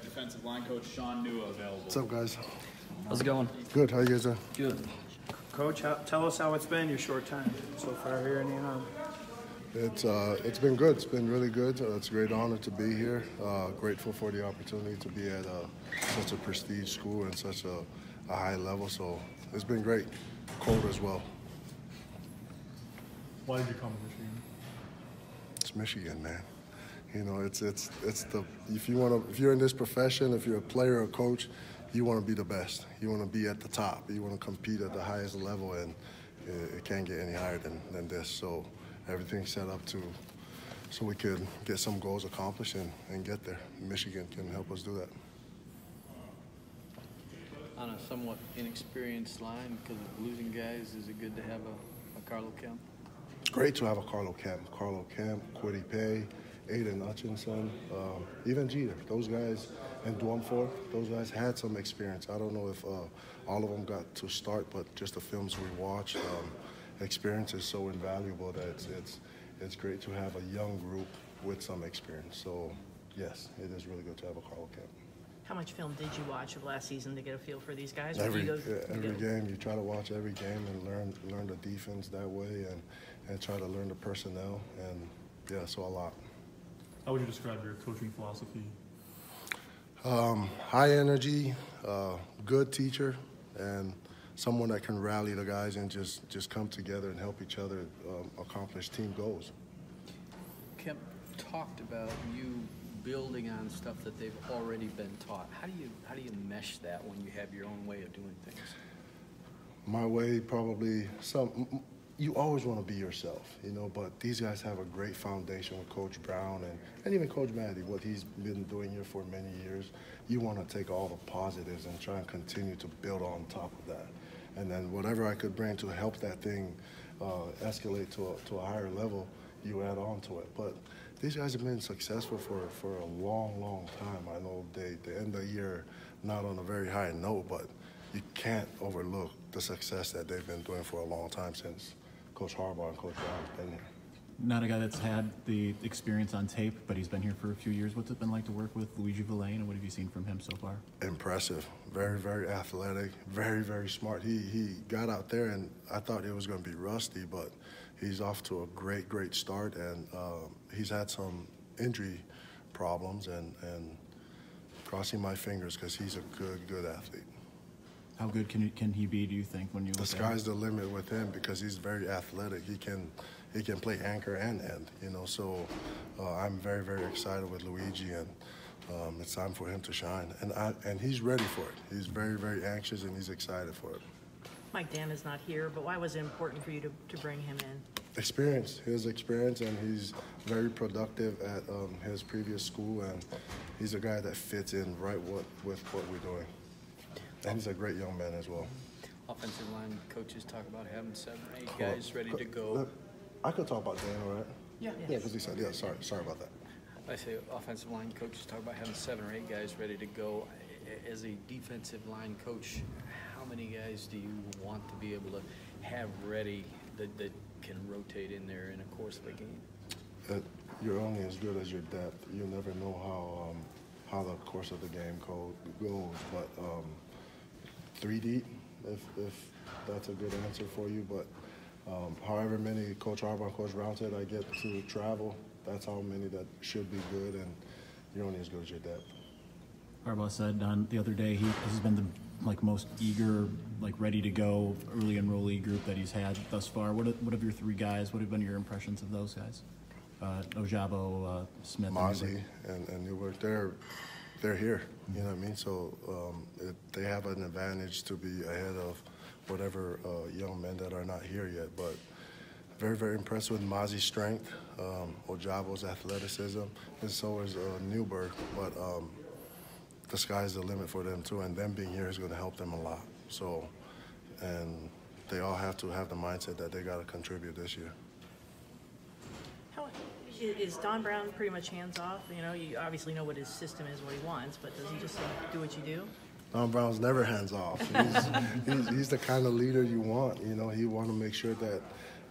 got defensive line coach Shaun Nua available. What's up, guys? How's it going? Good. How you guys doing? Good. Coach, tell us how it's been your short time so far here in the UNM. It's been good. It's been really good. It's a great honor to be here. Grateful for the opportunity to be at such a prestige school and such a high level. So it's been great. Cold as well. Why did you come to Michigan? It's Michigan, man. You know, it's the if you're in this profession, if you're a player or a coach, you want to be the best. You want to be at the top. You want to compete at the highest level, and it can't get any higher than this. So everything's set up so we could get some goals accomplished and get there. Michigan can help us do that. On a somewhat inexperienced line, because of losing guys, is it good to have a Carlo Kemp? It's great to have a Carlo Kemp, Quiddy Pay, Aiden Hutchinson, even Jeter. Those guys, and Dwumfor, those guys had some experience. I don't know if all of them got to start, but just the films we watched, experience is so invaluable that it's great to have a young group with some experience. So, yes, it is really good to have a Carlo Kemp. How much film did you watch of last season to get a feel for these guys? Every game. You try to watch every game and learn the defense that way and try to learn the personnel. And, yeah, so a lot. How would you describe your coaching philosophy? High energy, good teacher, and someone that can rally the guys and just come together and help each other accomplish team goals. Kemp talked about you building on stuff that they've already been taught. How do you mesh that when you have your own way of doing things? My way, probably you always want to be yourself, you know, but these guys have a great foundation with Coach Brown and even Coach Maddie, what he's been doing here for many years. You want to take all the positives and try and continue to build on top of that. And then whatever I could bring to help that thing escalate to a higher level, you add on to it. But these guys have been successful for a long, long time. I know they end the year not on a very high note, but you can't overlook the success that they've been doing for a long time since Coach Harbaugh and Coach Brown's been here. Not a guy that's had the experience on tape, but he's been here for a few years. What's it been like to work with Luigi Villain, and what have you seen from him so far? Impressive. Very, very athletic. Very, very smart. He got out there, and I thought it was going to be rusty, but he's off to a great, great start, and he's had some injury problems, and crossing my fingers because he's a good athlete. How good can he be, do you think, when you look at him? The sky's the limit with him because he's very athletic. He can play anchor and end, you know. So I'm very, very excited with Luigi, and it's time for him to shine. And he's ready for it. He's very, very anxious, and he's excited for it. Mike Dan is not here, but why was it important for you to bring him in? His experience, and he's very productive at his previous school, and he's a guy that fits in right with what we're doing. And he's a great young man as well. Offensive line coaches talk about having 7 or 8 guys ready to go. I could talk about Dan, right? Yeah. Yeah, because he said, yeah, sorry about that. I say offensive line coaches talk about having 7 or 8 guys ready to go. As a defensive line coach, how many guys do you want to be able to have ready that can rotate in there in a course of a game? You're only as good as your depth. You never know how the course of the game goes, but 3 deep, if that's a good answer for you. But however many Coach Harbaugh and Coach Brown said I get to travel, that's how many that should be good, and you're only as good as your depth. Harbaugh said the other day he's been the most eager, ready to go early enrollee group that he's had thus far. What have your 3 guys? What have been your impressions of those guys? Ojabo, Smith, Mozzie, and Newberg, they're here. You know what I mean? So they have an advantage to be ahead of whatever young men that are not here yet. But very, very impressed with Mozzie's strength, Ojabo's athleticism, and so is Newberg. But the sky's the limit for them too, and them being here is going to help them a lot. So, and they all have to have the mindset that they got to contribute this year. Is Don Brown pretty much hands-off? You know, you obviously know what his system is, what he wants, but does he just do what you do? Don Brown's never hands-off. He's the kind of leader you want. You know, he want to make sure that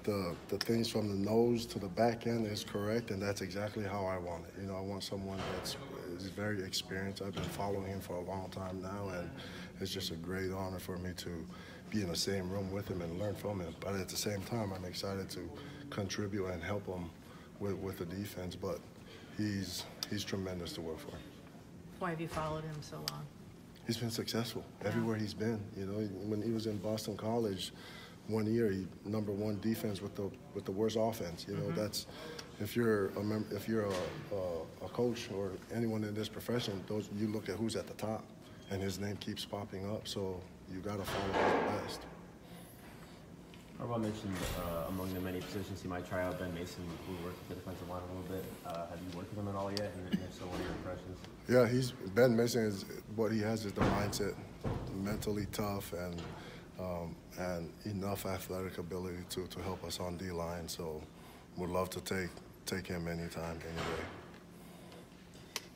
the things from the nose to the back end is correct, and that's exactly how I want it. You know, I want someone is very experienced. I've been following him for a long time now, and it's just a great honor for me to be in the same room with him and learn from him. But at the same time, I'm excited to contribute and help him with the defense. But he's tremendous to work for. Why have you followed him so long? He's been successful everywhere he's been. You know, when he was in Boston College, 1 year he #1 defense with the worst offense. You know, that's if you're a coach or anyone in this profession, you look at who's at the top, and his name keeps popping up. So you got to follow the best. Harbaugh mentioned among the many positions he might try out, Ben Mason, who worked with the defensive line a little bit. Have you worked with him at all yet? And if so, what are your impressions? Yeah, Ben Mason is what he has is the mindset, mentally tough and enough athletic ability to help us on D-line. So would love to take him anytime, any day.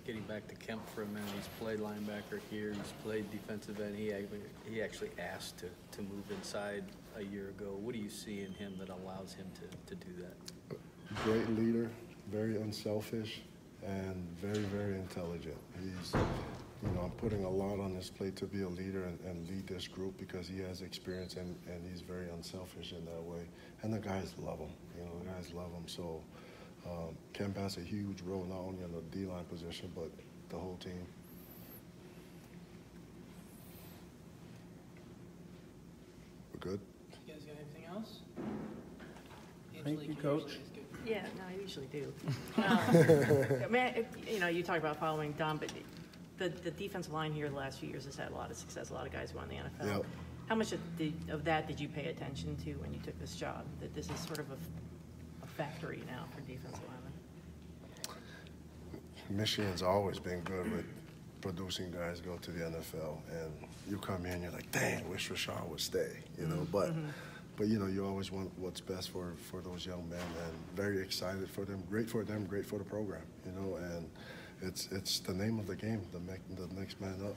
Getting back to Kemp for a minute, he's played linebacker here, he's played defensive end. He actually asked to move inside a year ago. What do you see in him that allows him to do that? Great leader, very unselfish, and very, very intelligent. He's, you know, I'm putting a lot on his plate to be a leader and lead this group because he has experience and he's very unselfish in that way. And the guys love him. You know, the guys love him. So Kemp has a huge role not only on the D-line position but the whole team. We're good. You guys got anything else? Thank you, Coach. Yeah, no, I usually do. I mean, you know, you talk about following Don, but the defensive line here the last few years has had a lot of success. A lot of guys go on the NFL. Yep. How much of that did you pay attention to when you took this job? That this is sort of a factory now for defensive linemen. Michigan's always been good with producing guys go to the NFL, and you come in, you're like, dang, I wish Shaun would stay, you know. But you know, you always want what's best for those young men, and very excited for them, great for the program, you know. And it's the name of the game, the next man up,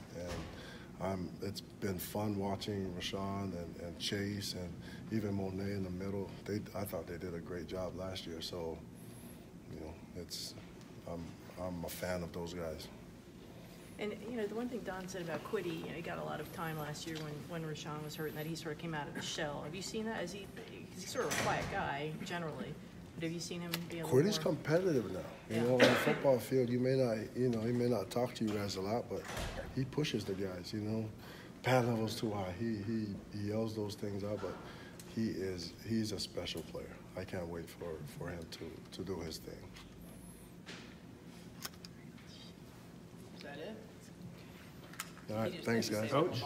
and it's been fun watching Rashawn and Chase and even Monet in the middle. I thought they did a great job last year, so you know, I'm a fan of those guys. And, you know, the one thing Don said about Quiddy, you know, he got a lot of time last year when Rashawn was hurt and that he sort of came out of the shell. Have you seen that? Because he's sort of a quiet guy, generally. But have you seen him be a little Quiddy's competitive now. You know, on the football field, he may not talk to you guys a lot, but he pushes the guys, you know. Pad level's too high. He yells those things out, but he's a special player. I can't wait for him to do his thing. Is that it? All right, thanks, guys. Coach?